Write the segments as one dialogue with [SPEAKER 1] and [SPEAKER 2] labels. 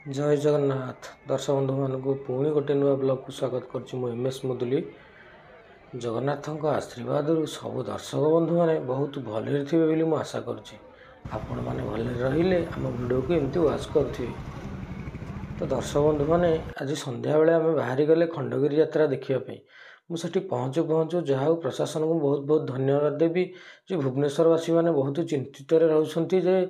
[SPEAKER 1] जय जगन्नाथ दर्शक बंधु मान पुणी गोटे नुआ ब्लॉग को स्वागत करुच्ची मु एम एस मुदुली। जगन्नाथ आशीर्वाद सब दर्शक बंधु मैंने बहुत भले थे मुझे आशा करुच्ची आपण मैंने भले रहिले आम वीडियो को एमती वाच करुवे। तो दर्शक बंधु मैंने आज संध्या बेले आम बाहरी गले खंडगिरी यात्रा देखापी मुझे पहुँचू पहुँचू जहाँ प्रशासन को बहुत बहुत धन्यवाद देवी जो भुवनेश्वरवासी मैंने बहुत चिंतित रोचे जे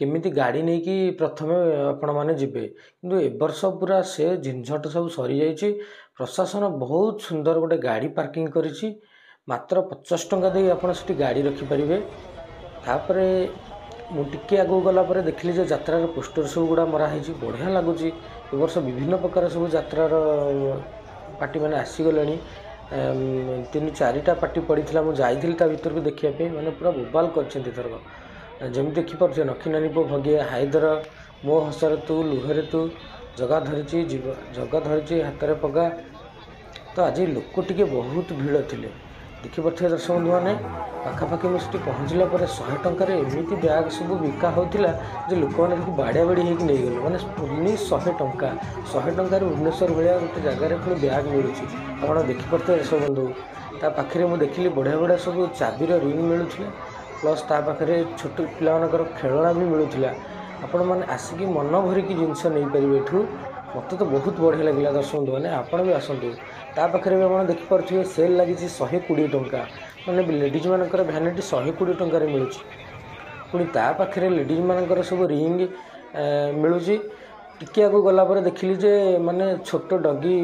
[SPEAKER 1] केमिति गाड़ी नहीं कि प्रथम आपण मैंने जीवे किंतु ए वर्ष पूरा से झिंझट सब सरी जाइए। प्रशासन बहुत सुंदर गोटे गाड़ी पार्किंग करिछि मात्र 50 टंका दे आपण सेठी गाड़ी रखिपारे। तापर मुझे आगू गलापर देखिली जे यात्रार पोस्टर सब गुड़ा मराही बढ़िया लगुच। ए वर्ष विभिन्न प्रकार सब यात्रार पार्टी मैंने आसीगले 3-4टा पार्टी पड़ी मुझे भर को देखापी मैंने पूरा बोबाल कर जमी देखिपे नखी नानी पो भगिया हाईदर मो हसरे तू लुहरे तू जगा धरी जगा धरी हाथ में पगा। तो आज लोक टे बहुत भीड़ थे देखिपे दर्शक बंधु मैंने पाखापाखि मुझे पहुँचला 100 टंकार एमती ब्याग सब बिका होता जे लोक मैंने बाड़िया बाड़ी होगी नहीं गले मैंने पुणी 100 टंका 100 टंकार भुवनेश्वर भाया गोटे जगार पुणी ब्याग मिलूँ आप देखिपे दर्शक बंधु ता पाखे मुझे देखिली बढ़िया बढ़िया सब चाबीर रिंग मिलूला प्लस ता पाखे छोट पिलाମାନଙ୍କର खेलना भी मिलूला। आपण मैंने आसिक मन भरिक जिनस नहीं पारे एठू मत तो बहुत बढ़िया लगे दर्शक बंधु मैंने आपड़ भी आसतु ता पाखे भी आप देखिपे सेल लगी 120 टंका मैंने लेडीज मानकर भैनिटी 120 टंकार मिलूँ पुणी ता पाखे लेडीज मानकर सब रिंग मिलूँ टिके आगू गलापर देखिली जे माने छोट डगी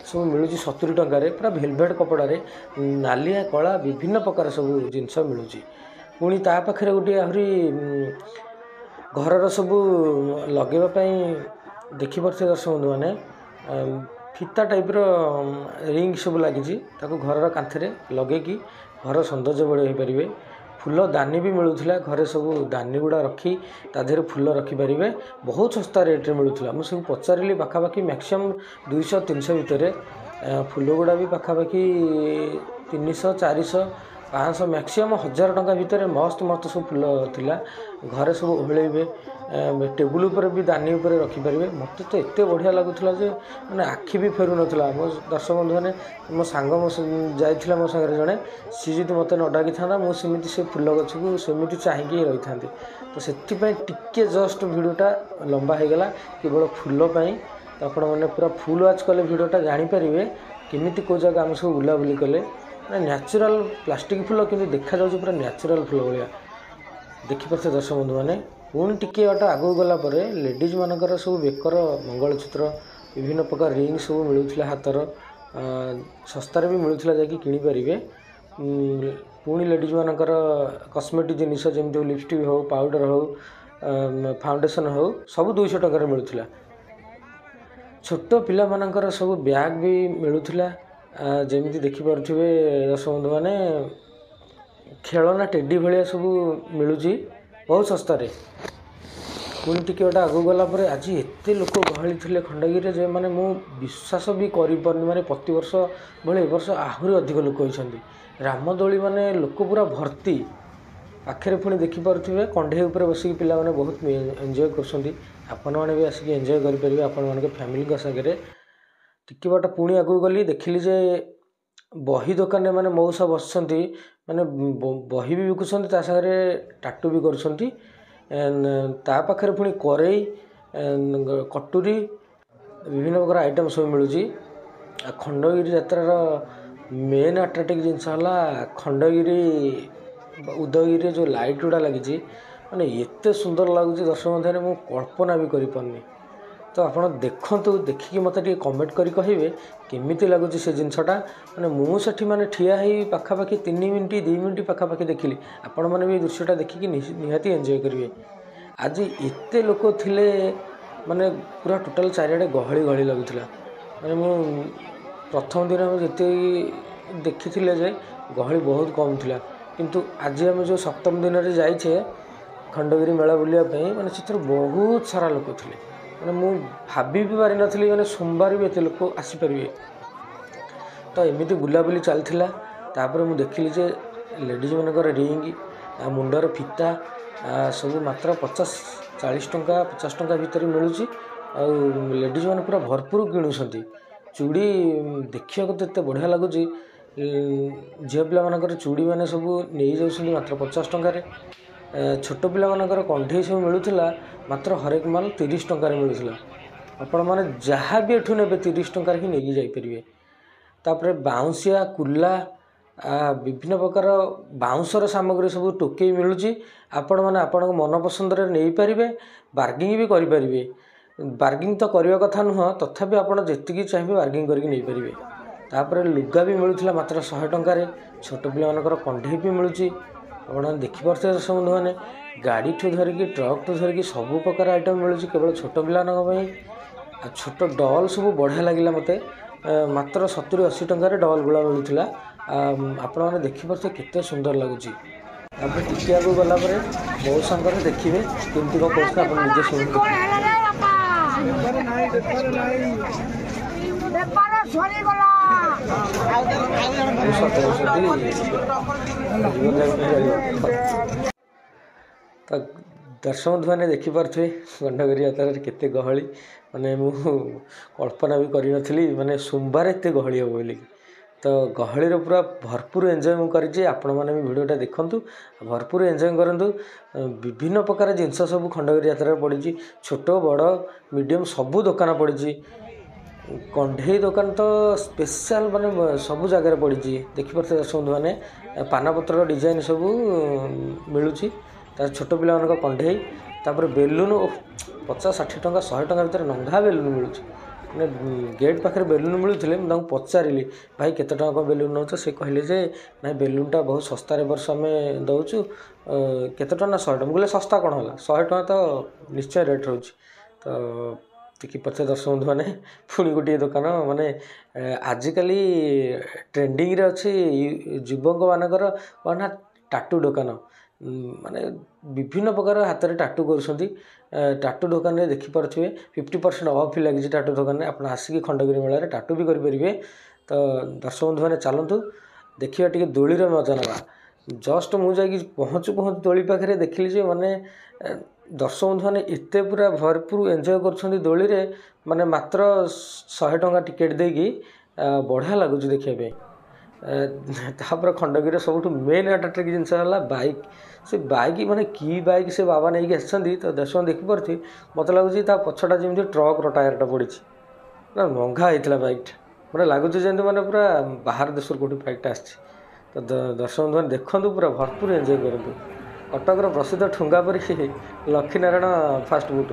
[SPEAKER 1] सब मिलूँ 70 टंकार पूरा भेलभेट कपड़े नालिया कला विभिन्न प्रकार सब जिनस मिलूँ। पुणी ता पाखे गोटे आहरी घरर सब लगेवाई देखिपे दर्शक बंधु मैंने फिता टाइप्र रिंग सब लगी घर कांथे लगे कि घर सौंदर्य बढ़िया पारे। फूल दानी भी मिलूला घरे सब दानी गुड़ा रखी तादेह फूल रखिपारे बहुत सस्ता रेट्रे मिलूला मुझे पचारि पाखापाखि मैक्सीम 200-300 भितर फूल गुड़ा भी पाखापाखि 300-400-500 मैक्सीम 1000 टंका भितर मस्त मस्त सब फूल थिला घरे सब ओहलेबे टेबुल उपर भी दानी उपर रखिपारे। मत तो एत बढ़िया लगुला जे मैंने आखि भी फेरु नथला। मो दर्शक बंधु मैंने मो सांग मो जाइथिला मो संगे जड़े सी जी मत न डाकी था मुझे से फूल गछ को सेमती चाहिए रही था तो से टिके जस्ट भिडटा लंबा हो गला केवल फूलपाई। तो आपण मैंने पूरा फुल वाच कले भिडटा जानीपारे केमिति को जगह आम सब बुलाबुली कले न्याचुराल प्लास्टिक फूल कि देखा जाऊँ पूरा न्याचुराल फूल भाया देखिपे दर्शक बंधु मैंने पुणी टिके बाट आगू गलापर लेडीज मानकर सब बेकर मंगलसूत्र विभिन्न प्रकार रिंग सब मिलूला हाथर सस्तार भी मिलूला जाकि किनीपारे। पुणी लेडीज मानकर कस्मेटिक जिनिस जमी लिपस्टिक हो पाउडर हो फाउंडेशन हो सब 200 टंकार मिलूला। छोट पिला मानकर सब ब्याग भी मिलूला जमी देखिपे दर्शक बंधु मैंने खेलना टेडी भाया सब मिलूँ बहुत सस्तार। पुणी टिके गोटे आगू गलापर आज एत लोक गहली थे खंडगिरी जे मैंने मु विश्वास भी करें माने प्रति वर्ष भाई ए वर्ष आहरी अधिक लोक होती रामदोली माने लोक पूरा भर्ती पाखे पुणी देखिपे कंढे उपर बसिक पिला माने बहुत एंजॉय कर भी आसिक एंजॉय करेंगे आपण फैमिली सागर टिके बाट। पुणी आगू गली देखिली जे बही दुकान मैंने मौसा बस मैंने बही भी बिकुंट सागर टाटू भी कर पाखे पुणी करेई कटुरी विभिन्न प्रकार आइटम सब मिलूँ। खंडगिरी यात्रार मेन अट्राक्टिव जिनस है खंडगिरी उदयगिरी जो लाइट गुड़ा लगी मैंने एत सुंदर लगुच दर्शक मध्य मुझे कल्पना भी करें। तो आप देखु देखिए मत कमेंट करी कहे केमिति लगुच से जिनसटा मैंने मुझे मैंने ठिया ही पाखापाखि 3 मिनट 2 मिनट पाखापाखि देखिली आपण मैंने भी दृश्यटा देखिकी निहाती एंजॉय करेंगे। आज एत लोक थिले माने पूरा टोटाल चारिआडे गहली गहली लगुला मैंने मु प्रथम दिन जिते देखी जे गहली बहुत कम थिला किंतु आज आम जो सप्तम दिन में जाइए खंडगिरी मेला बुलायापी मैंने से बहुत सारा लोक थे मैंने मु भाभी भी पारि नी मैंने सोमवार भी एत लोक आसीपारे। तो एमती बुलाबुली चलता तापर मुझे देखिली जे लेडीज मानकर रिंग मुंडर फिता सब मात्र 50-40 टंका 50 टंका भितर मिलूँ लेडीज मैंने पूरा भरपूर किणुंट चूड़ी देखा तो बढ़िया लगुच झील पाकर चूड़ी मैंने सब नहीं जाऊँ मात्र 50 टकर छोट पाकर कंठे सब मिलूला मात्र हरेक माल 30 टकर मिलूला आपण मैंने जहाँ भी एठू ने 30 टकर ही नहीं जापरेंगे तापर बाउंसिया कुला विभिन्न प्रकार बाउंसर सामग्री सब टोकई मिलूँ आपण मैंने आपण मन पसंद नहीं पारे बार्गिंग भी करें बार्गिंग तो करने कथा नुह तथापि आपड़ जी चाहिए बार्गिंग करके नहीं पारे तापर लुगा भी मिलूला मात्र 100 टकर छोट पिलाମାନଙ୍କର कंढे भी मिलूँ आप देखिपे दर्शक बंधु मैंने गाड़ी ठू धरिकी ट्रक ठू धरिकी सबू प्रकार आइटम मिलूँ केवल छोट पिलाମାନଙ୍କ छोट डल सब बढ़िया लगे मत मात्र 70-80 टकर डल गुला मिलूला आपण मैंने देखिपे केते सुंदर लगुच टिके आगे गलापर बहुत सांगर देखिए केमती कौन कर आप निजे शुणु तो दर्शक बंधु मैंने देखिपे खंडगिरी यात्रा केते गहली माने मु कल्पना भी करी माने सोमवार एत गहली हम बोली तो गहली पूरा भरपूर एंजॉय मुझे आपण मैंने भी भिडटा देखूँ भरपूर एंजॉय करूँ विभिन्न प्रकार जिनस सब खंडगिरी यात्रा पड़ी छोट बड़ मीडियम सबू दुकान पड़ी कंढे दुकान तो स्पेशल माने सबू जगह पड़ी देखिपे दर्शक बंधु मैंने पानपत्र डिजाइन सब मिलूँ छोट पिला कंढे तापर बेलून 50-60 टଙ୍କା 100 टଙ୍କା भर नंगा बेलून मिलूँ मैंने गेट पाखे बेलून मिलूले मुझे पचारि भाई केते टଙ୍କା को बेलून नौ से कहले जे ना बेलूनटा बहुत सस्तार वर्ष आम दौचु केते टଙ୍କା ना 100 टଙ୍କା बोले सस्ता कौन है 100 टଙ୍କା तो निश्चय रेट रोच तो देखिए दर्शक बंधु मैंने पुणी गोटे दुकान माने आजिकल ट्रेंडिंग रे अच्छी युवक मानकर कौन ना टाटू दुकान माने विभिन्न प्रकार हाथ में टाटू कर टाटू दुकान में देखिपे 50% ऑफ लगी टाटू दुकान में आप आसिक खंडगिरी मेला टाटू भी करेंगे तो दर्शक बंधु मैंने चलतु देखा टे दोली मजा ना जस्ट मुझे पहुँचु पहुँचु दोली पाखे देखिली माने दर्शक बंधु मैंने एत पूरा भरपूर एंजॉय कर दोली रे माने मात्र 100 टଙ୍କା टिकेट देकी बढ़िया लगुच देखापी तापर खंडगिरी सब मेन अट्राक्टिव जिनस बाइक से बाइक माने की बाइक से बाबा नहीं आसछंती तो दर्शक देखिपे मत लगुच पछटा जमी ट्रक्र टायरटा पड़ी ना महंगा होता बाइकटा मैंने लगुच जमी मैंने पूरा बाहर देश कौटी बाइकटा आसी तो दर्शक बंधु मैंने देखूँ पूरा भरपूर एंजॉय करूँ कटकर प्रसिद्ध ठुंगा पर लक्ष्मीनारायण फास्ट फुड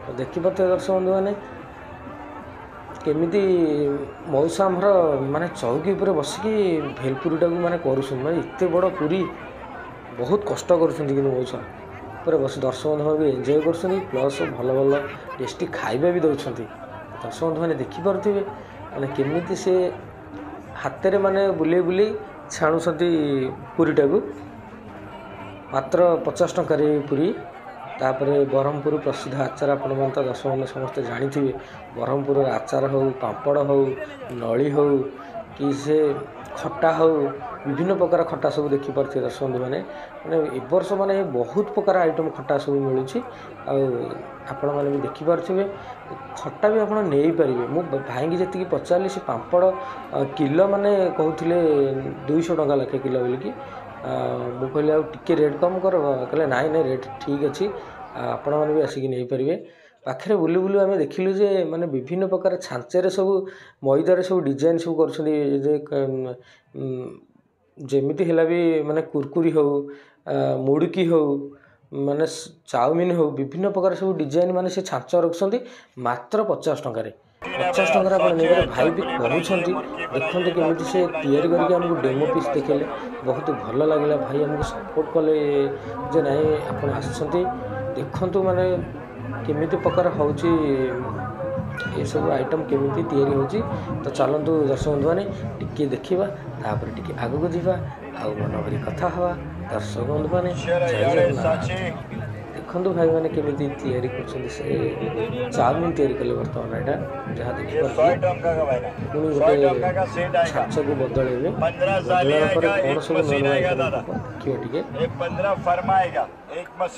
[SPEAKER 1] तो देखिपे दर्शक बंधु मैंने केमिति मौसा आमर माने चौकी पर बसिकी भेलपुरीटा को माने करुछन माने एते बड़ पूरी बहुत कष्ट करुछन मौसा पूरा बस दर्शक बंधु भी एंजॉय कर प्लस भल भल टेस्टी खाଇବା भी दौरान दर्शक बंधु मैंने देखिपे माने केमिति से हाथ में माने बुले बुले छाणुंट पूरीटा को मात्र 50 टंकार पूरी तापर ब्रह्मपुर प्रसिद्ध आचार आपण तो दर्शक मैंने समस्ते जानी ब्रह्मपुर आचार हो पापड़ हो नली हो कि से खटा हो विभिन्न प्रकार खटा सब देखिपे दर्शक बंधु मैंने ए वर्ष माने बहुत प्रकार आइटम खटा सब मिलूँ आपण मैंने भी देखिपे खटा भी आप नहीं पारे मो भाई की जी पचारि से पापड़ किलो माने कहते 200 टଙ୍କା लेखे किलो बोलिकी मु कहली आगे रेट कम कर कहले नाई नाई रेट ठीक अच्छी आपण मैंने भी आसिक नहीं पारे पाखे बुलू बुलू आम देखिलु जे माने विभिन्न प्रकार छांचे सब मैदार सब डिजाइन सब कर जमीती है भी माने कुरकुरी हो मुड़की हो माने चाउमिन हो विभिन्न प्रकार सब डिजाइन माने से छांच रखुंट मात्र 50 टंकार 50 टंकार आप भाई भी कहते देखते केमी से तैयारी करके आमको डेमो पीस देखेले बहुत भल लगे भाई आमको सपोर्ट कले जे नाई आप देखु माने केमी प्रकार हो सब आइटम केमी तैयारी होची तो चलतु दर्शक बंधु मैंने टिके देखा तापर टिके आगू जावा आउ मन भरी कथा हवा दर्शक बंधु मैंने देखु भाई मैंने केमी तैयारी कर चाउमिन तैयारी कले बर्तमान यहाँ जहाँ देखिए पुणी गोटे छाच को बदल कौन सब देखिए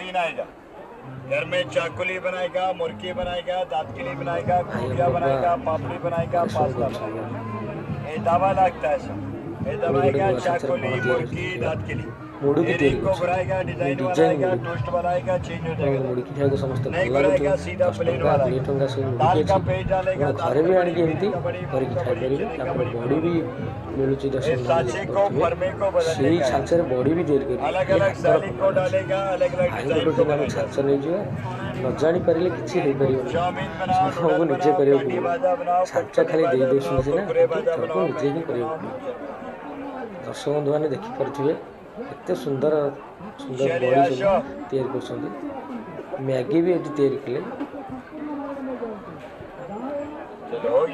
[SPEAKER 1] टे
[SPEAKER 2] घर में चाकुली बनाएगा, मुर्गी बनाएगा, दातकिली बनाएगा, खुटिया बनाएगा, पापड़ी बनाएगा, पास्ता बनाएगा। ये दवा लगता है सब। ये दवाएगा चाकुली, मुर्गी, दातकिली। एरिंग को बनाएगा, डिजाइन बनाएगा, टोस्ट बनाएगा, चेंज हो जाएगा। नहीं बनाएगा, सीधा प्लेन वाला। दाल का पेज डालेगा,
[SPEAKER 1] घरे भी आनिक एमती करके खाई बड़ी भी मिलूँ
[SPEAKER 2] सांचे को फर्मे को
[SPEAKER 1] से छांचर बड़ी भी तैयारी
[SPEAKER 2] अलग अलग स्टाइलिंग को डालेगा, अलग अलग डिजाइन को बनाएगा।
[SPEAKER 1] छांच नहीं जो न जानी पारे किसी हो पार
[SPEAKER 2] चाउमीन बनाओ,
[SPEAKER 1] सब निजे
[SPEAKER 2] कड़ी बाजा बनाओ,
[SPEAKER 1] छांच खाली दे दे ना सबको निजे ही कर दर्शक बंधु मैंने देखिपे एत सुंदर सुंदर बड़ी सब तैयारी कर मैगी भी ये तैयारी कले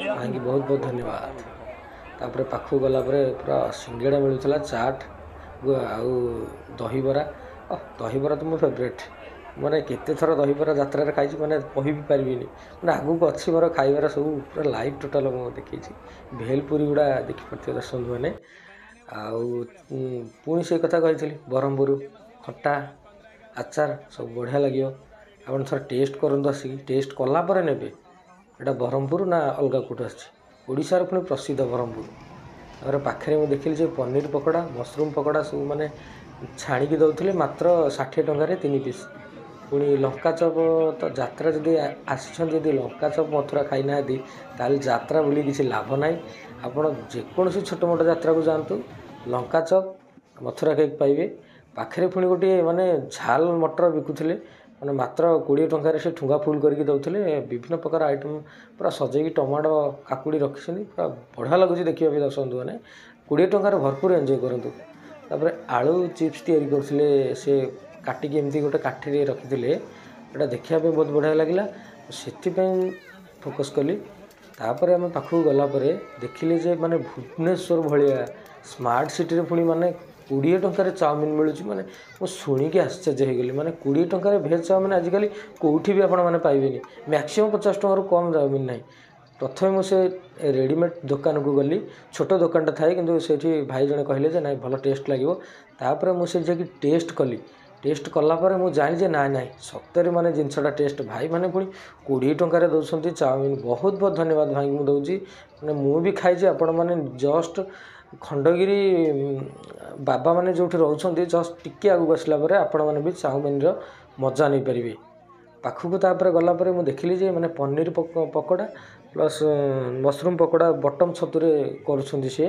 [SPEAKER 1] भाई बहुत बहुत धन्यवाद। तापर पाखु गलापर पूरा सिंगेड़ा मिलूला चाट आउ दहीबरा दहीबरा तो मो फेवरेट मैंने केते थर दहीबरा यात्रा खाई मैंने कही भी पारि मैंने आगू अच्छी मोर खाइबार सब पूरा लाइव टोटाल मुझे देखी भेलपुरी गुड़ा देखिपे दर्शक बंधु मैंने पुणी से कथा कही ब्रह्मपुर खट्टा आचार सब बढ़िया लगे आप थोड़ा टेस्ट करूँ आसिक टेस्ट कलापर ने यहाँ ब्रह्मपुर ना अलग कौट आशार पुणी प्रसिद्ध ब्रह्मपुर पाखे मुझे देखिली पनीर पकोड़ा मशरूम पकोड़ा सब मैंने छाणिकी दौले मात्र 60 टंकार 3 पीस पुणी लंका चप तो यात्रा जदि आसी लंका चप मथुरा खाई ना ताल यात्रा बोली किसी लाभ ना आपड़ जेकोसी छोट मोट यात्रा को जातु लंका चप मथुरा केक पाइबे पाखे पुणी गोटे माने झाल मटर बिकुले मैंने मात्र 20 टंकार से ठुंगा फुल करके दौले विभिन्न प्रकार आइटम पूरा सजेकी टमाटो काकुड़ी रखी पूरा बढ़िया लगुच देखा दर्शक बंधु मैंने 20 टंकार भरपूर एंजॉय करूँ आलू चिप्स तैयारी करते से काटिकी एमती गोटे काठी रखी यहाँ देखापी बहुत बढ़िया लगे से फोकस कली तापर आम पाखक गलापर देखिले जे माने भुवनेश्वर भाया स्मार्ट सिटी रे पुणी माने 20 टंकार चाउमिन मिलूँ माने मु शुणिकी आश्चर्य हो गली माने 20 टंकार भेज चाउमिन आजिकल कौटी भी आपण मैंने पाइबेनि मैक्सिमम 50 टंकार कम चाउमिन ना प्रथम मुझे रेडीमेड दुकान को गली छोट दुकानटा थाए कि से भाई जड़े कहले ना भल टेस्ट लगे तापर मुझे जाकि टेस्ट कली टेस्ट कलापर मुझे जानी ना ना सतरे माने जिनसटा टेस्ट भाई माने पुणी 20 टंकार दौरान चाउमिन बहुत बहुत धन्यवाद भाई मुझे दूसरी मैंने मुझे खाई आपण मैंने जस्ट खंडगिरी बाबा मैंने जो रोचे जस्ट टिके आगू आसला आपण मैंने भी चाउमिन मजा नहीं पारे पाखक तापर गलापर मुझे देखिली जे मैंने पनीर पकोड़ा प्लस मशरूम पकोड़ा बटम छतुरे करुँच सी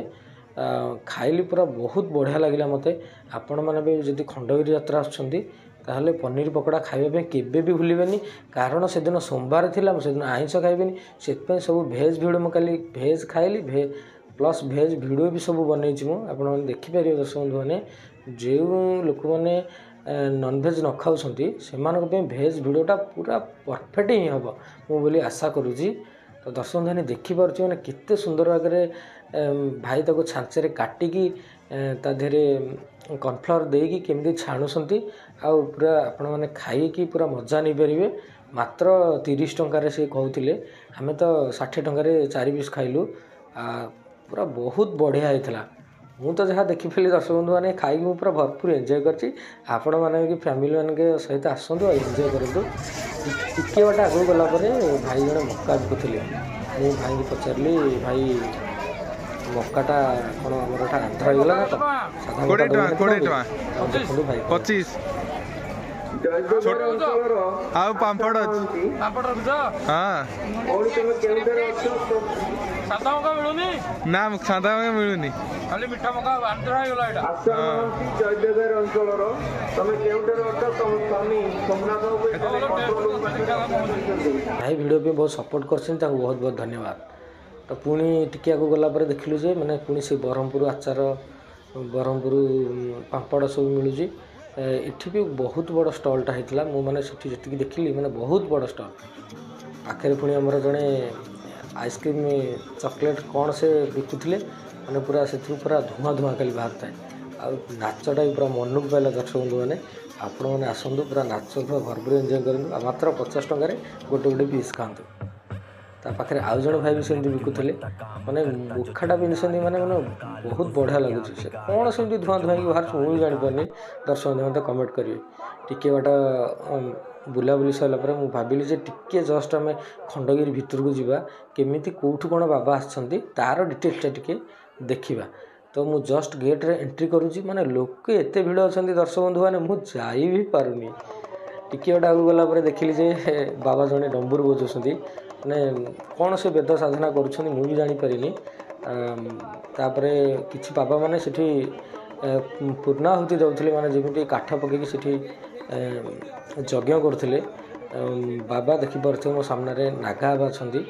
[SPEAKER 1] खाइली पूरा बहुत बढ़िया लगे मत आपण मैंने जब खंडगिरी यात्रा आसते पनीर पकोड़ा खाइबा केबे भी भूलें कारण से दिन सोमवार थिला से दिन आइंस खाइबेनि से सब भेज भिडियो मुझे भेज खाइली प्लस भेज भिडियो भी सब बनई मुझे देखिपर दर्शक बंधु मैंने जो लोक मैंने नॉनभेज न खाऊँ से भेज भिडियोटा पूरा परफेक्ट ही हम मुझे आशा करुँची तो दर्शक बंधु मैंने देखिपुर मैंने केते सुंदर भागे भाई ताको छांचे काटिकी ताधे कॉर्नफ्लावर देकी केमती छाणुंट आउ पूरा आपण मैंने खाई पूरा मजा नहीं पारे मात्र 30 टंकार से कहते आम तो 60 टंकार 4 पीस खाइलु पूरा बहुत बढ़िया होता मु तो जहाँ देखिपी दर्शक बंधु मैंने खाई पूरा भरपूर एंजॉय करछि आपण मैंने कि फैमिली मान के सहित आसतु एंजॉय करूँ टिके बाट आगू गलापर भाई जड़े मक्का बिकुले मुझे भाई की पचारि भाई मक्काटा कौन आमर आंध्र होगा ना तो
[SPEAKER 3] 20 टका 25 आउ पापड़ हाँ ना सादा मका मिलूनी
[SPEAKER 4] खाली मिठा मका आंध्र होगा एटा
[SPEAKER 5] जयदेव अंचल तमे केउटर अट तम स्वामी सोमनाथ
[SPEAKER 1] भाई वीडियो पे बहुत सपोर्ट करछन ताको बहुत बहुत धन्यवाद। तो पुणी टिके आगू गलापर देखिलु जे मैंने पुणी से ब्रह्मपुर आचार ब्रह्मपुर पापड़ सब मिलूँ इठी भी बहुत बड़ स्टॉलटा होता मुझे जी देखिली मैंने बहुत बड़ स्टॉल पाखे पुणी आमर जड़े आइसक्रीम चॉकलेट कौन से बिकुले मैंने पूरा से पूरा धुआं धुआं खाली बाहर थाए आ नाचटा भी पूरा मनक पाइला दर्शक बंधु मैंने आपण मैंने आसतु पूरा नाच पूरा भरपूर एंजॉय करूँ मात्र 50 टंकार गोटे गोटे पीस खातु ତା ପାଖରେ ଆଉ ଜଣେ ଭାଇ ବି ସେମିତି ବିକୁଥିଲେ ମାନେ ମୁଖାଟା ପିନ୍ଧିଛନ୍ତି ମାନେ ବହୁତ ବଢ଼ିଆ ଲାଗୁଛି। ସେ କ'ଣ ସେମିତି ଧୂଆଁ ଧୂଆଁକି ବାହାରୁଛି ମୁଁ ବି ଜାଣିପାରୁନି। ଦର୍ଶକ ବନ୍ଧୁ ମୋତେ କମେଣ୍ଟ କରିବେ। ଟିକେ ବାଟ ବୁଲାବୁଲି ସରିଲା ପରେ ମୁଁ ଭାବିଲି ଯେ ଟିକେ ଜଷ୍ଟ ଆମେ ଖଣ୍ଡଗିରି ଭିତରକୁ ଯିବା, କେମିତି କେଉଁଠୁ କ'ଣ ବାବା ଆସିଛନ୍ତି ତା'ର ଡିଟେଲ୍ସଟା ଟିକେ ଦେଖିବା। ତ ମୁଁ ଜଷ୍ଟ ଗେଟ୍ରେ ଏଣ୍ଟ୍ରି କରୁଛି, ମାନେ ଲୋକ ଏତେ ଭିଡ଼ ଅଛନ୍ତି ଦର୍ଶକ ବନ୍ଧୁମାନେ ମୁଁ ଯାଇ ବି ପାରୁନି। ଟିକିଏ ବାଟ ଆଗକୁ ଗଲା ପରେ ଦେଖିଲି ଯେ ବାବା ଜଣେ ଡମ୍ବୁର ବଜାଉଛନ୍ତି, ମାନେ କ'ଣ ସେ ବେଦ ସାଧନା କରୁଛନ୍ତି ମୁଁ ବି ଜାଣିପାରିନି। ତାପରେ କିଛି ବାବାମାନେ ସେଠି ପୂର୍ଣ୍ଣାହୁତି ଦେଉଥିଲେ, ମାନେ ଯେମିତି କାଠ ପକାଇକି ସେଠି ଯଜ୍ଞ କରୁଥିଲେ। ବାବା ଦେଖିପାରୁଥିବେ ମୋ ସାମ୍ନାରେ ନାଗା ବାବା ଅଛନ୍ତି।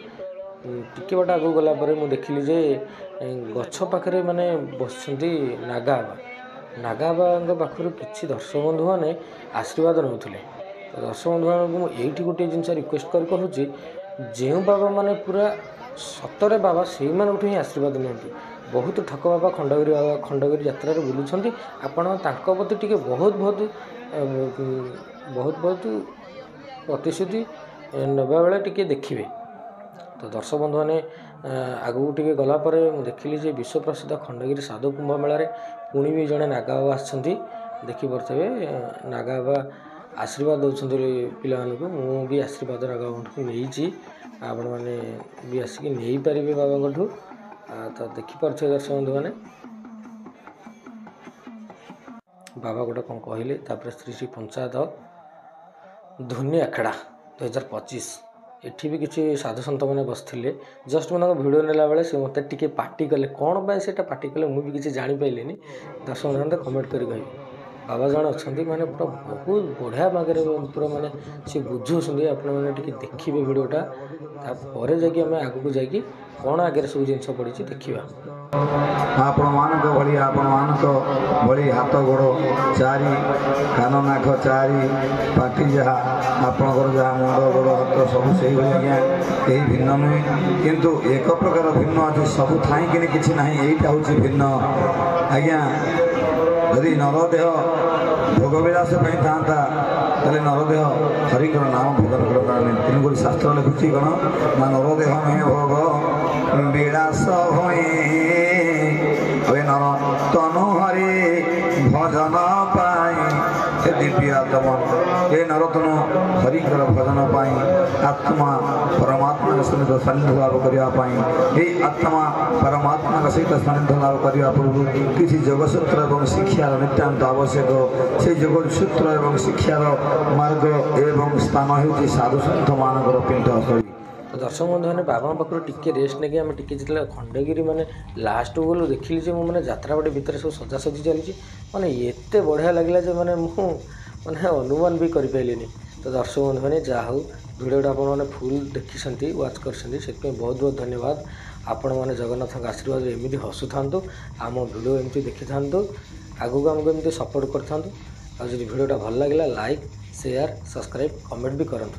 [SPEAKER 1] ଟିକେ ବାଟ ଆଗକୁ ଗଲା ପରେ ମୁଁ ଦେଖିଲି ଯେ ଗଛ ପାଖରେ ମାନେ ବସିଛନ୍ତି ନାଗା ବାବା। ନାଗା ବାବାଙ୍କ ପାଖରୁ କିଛି ଦର୍ଶକ ବନ୍ଧୁମାନେ ଆଶୀର୍ବାଦ ନେଉଥିଲେ। ଦର୍ଶକ ବନ୍ଧୁମାନଙ୍କୁ ମୁଁ ଏଇଠି ଗୋଟିଏ ଜିନିଷ ରିକ୍ୱେଷ୍ଟ କରି କହୁଛି, ଯେଉଁ ବାବା ମାନେ ପୁରା ସତରେ ବାବା ସେଇମାନଙ୍କଠୁ ହିଁ ଆଶୀର୍ବାଦ ନିଅନ୍ତି। ବହୁତ ଠକ ବାବା ଖଣ୍ଡଗିରି ଯାତ୍ରାରେ ବୁଲୁଛନ୍ତି। ଆପଣ ତାଙ୍କ ପ୍ରତି ଟିକେ ବହୁତ ପ୍ରତିଶ୍ରୁତି ନେବା ବେଳେ ଟିକେ ଦେଖିବେ। ତ ଦର୍ଶକ ବନ୍ଧୁମାନେ ଆଗକୁ ଟିକେ ଗଲା ପରେ ମୁଁ ଦେଖିଲି ଯେ ବିଶ୍ୱପ୍ରସିଦ୍ଧ ଖଣ୍ଡଗିରି ସାଧୁ କୁମ୍ଭ ମେଳାରେ ପୁଣି ବି ଜଣେ ନାଗା ବାବା ଆସିଛନ୍ତି। ଦେଖିପାରୁଥିବେ ନାଗା ବାବା ଆଶୀର୍ବାଦ ଦେଉଛନ୍ତି ପିଲାମାନଙ୍କୁ। ମୁଁ ବି ଆଶୀର୍ବାଦ ନାଗା ବାବାଙ୍କଠୁ ନେଇଛି, ଆପଣମାନେ ବି ଆସିକି ନେଇପାରିବେ ବାବାଙ୍କଠୁ। ତ ଦେଖିପାରୁଥିବେ ଦର୍ଶକ ବନ୍ଧୁମାନେ ବାବା ଗୋଟେ କ'ଣ କହିଲେ। ତାପରେ ଶ୍ରୀ ଶ୍ରୀ ପଞ୍ଚାୟତ ଧୋନି ଆଖଡ଼ା 2025 ଏଠି ବି କିଛି ସାଧୁସନ୍ଥମାନେ ବସିଥିଲେ। ଜଷ୍ଟ ମୁଁ ତାଙ୍କ ଭିଡ଼ିଓ ନେଲା ବେଳେ ସେ ମୋତେ ଟିକେ ପାଟି କଲେ, କ'ଣ ପାଇଁ ସେଇଟା ପାଟି କଲେ ମୁଁ ବି କିଛି ଜାଣିପାରିଲିନି। ଦର୍ଶକ ବନ୍ଧୁମାନେ କମେଣ୍ଟ କରି କହିବେ। ବାବା ଜଣେ ଅଛନ୍ତି, ମାନେ ପୁରା ବହୁତ ବଢ଼ିଆ ବାଗରେ ପୁରା ମାନେ ସେ ବୁଝାଉଛନ୍ତି। ଆପଣମାନେ ଟିକେ ଦେଖିବେ ଭିଡ଼ିଓଟା, ତାପରେ ଯାଇକି ଆମେ ଆଗକୁ ଯାଇକି କ'ଣ ଆଗରେ ସବୁ ଜିନିଷ ପଡ଼ିଛି ଦେଖିବା।
[SPEAKER 6] ଆପଣମାନଙ୍କ ଭଳି ହାତ ଗୋଡ଼ ଚାରି, କାନ ନାକ ଚାରି, ପାଟି ଯାହା ଆପଣଙ୍କର ଯାହା ମୁଣ୍ଡ ଗୋଡ଼ ହାତ ସବୁ ସେଇଭଳି ଆଜ୍ଞା, କେହି ଭିନ୍ନ ନୁହେଁ। କିନ୍ତୁ ଏକ ପ୍ରକାର ଭିନ୍ନ ଅଛି, ସବୁ ଥାଇକିନି କିଛି ନାହିଁ, ଏଇଟା ହେଉଛି ଭିନ୍ନ ଆଜ୍ଞା। ଯଦି ନରଦେହ ଭୋଗବିଳାସ ପାଇଁ ଥାନ୍ତା ତାହେଲେ ନରଦେହ ହରିଙ୍କର ନାମ ଭୋଗ କରନ୍ତାନି। ତେଣୁକରି ଶାସ୍ତ୍ର ଲେଖୁଛି କ'ଣ ନା ନରଦେହ ନୁହେଁ ଭୋଗ ବିଳାସ ହୁଏ, ନରତନୁ ହରି ଭଜନ ପାଇଁ ଏ ଦିବ୍ୟ ଆତ୍ମା, ଏ ନରତନୁ ହରିଙ୍କର ଭଜନ ପାଇଁ ଆତ୍ମା ପରମାତ୍ମାଙ୍କ ସହିତ ସାନ୍ନିଧ୍ୟ ଲାଭ କରିବା ପାଇଁ, ଏହି ଆତ୍ମା ପରମାତ୍ମାଙ୍କ ସହିତ ସାନ୍ନିଧ୍ୟ ଲାଭ କରିବା ପୂର୍ବରୁ କିଛି ଯୋଗସୂତ୍ର ଏବଂ ଶିକ୍ଷାର ନିତ୍ୟାନ୍ତ ଆବଶ୍ୟକ। ସେହି ଯୋଗସୂତ୍ର ଏବଂ ଶିକ୍ଷାର ମାର୍ଗ ଏବଂ ସ୍ଥାନ ହେଉଛି ସାଧୁସନ୍ଥମାନଙ୍କର ପୀଠସ୍ଥଳୀ।
[SPEAKER 1] ଦର୍ଶକ ବନ୍ଧୁମାନେ ବାବାଙ୍କ ପାଖରୁ ଟିକେ ରେଷ୍ଟ ନେଇକି ଆମେ ଟିକେ ଯେତେବେଳେ ଖଣ୍ଡଗିରି ମାନେ ଲାଷ୍ଟକୁ ଗଲୁ, ଦେଖିଲି ଯେ ମୁଁ ମାନେ ଯାତ୍ରାବାଡ଼ି ଭିତରେ ସବୁ ସଜାସଜି ଚାଲିଛି। ମାନେ ଏତେ ବଢ଼ିଆ ଲାଗିଲା ଯେ ମୁଁ ଅନୁମାନ ବି କରିପାରିଲିନି। ତ ଦର୍ଶକ ବନ୍ଧୁମାନେ ଯାହା ହଉ ଭିଡ଼ିଓଟା ଆପଣମାନେ ଫୁଲ୍ ଦେଖିଛନ୍ତି, ୱାଚ୍ କରିଛନ୍ତି, ସେଥିପାଇଁ ବହୁତ ବହୁତ ଧନ୍ୟବାଦ। ଆପଣମାନେ ଜଗନ୍ନାଥଙ୍କ ଆଶୀର୍ବାଦରେ ଏମିତି ହସୁଥାନ୍ତୁ, ଆମ ଭିଡ଼ିଓ ଏମିତି ଦେଖିଥାନ୍ତୁ, ଆଗକୁ ଆମକୁ ଏମିତି ସପୋର୍ଟ କରିଥାନ୍ତୁ। ଆଉ ଯଦି ଭିଡ଼ିଓଟା ଭଲ ଲାଗିଲା ଲାଇକ୍, ସେୟାର, ସବସ୍କ୍ରାଇବ୍, କମେଣ୍ଟ ବି କରନ୍ତୁ।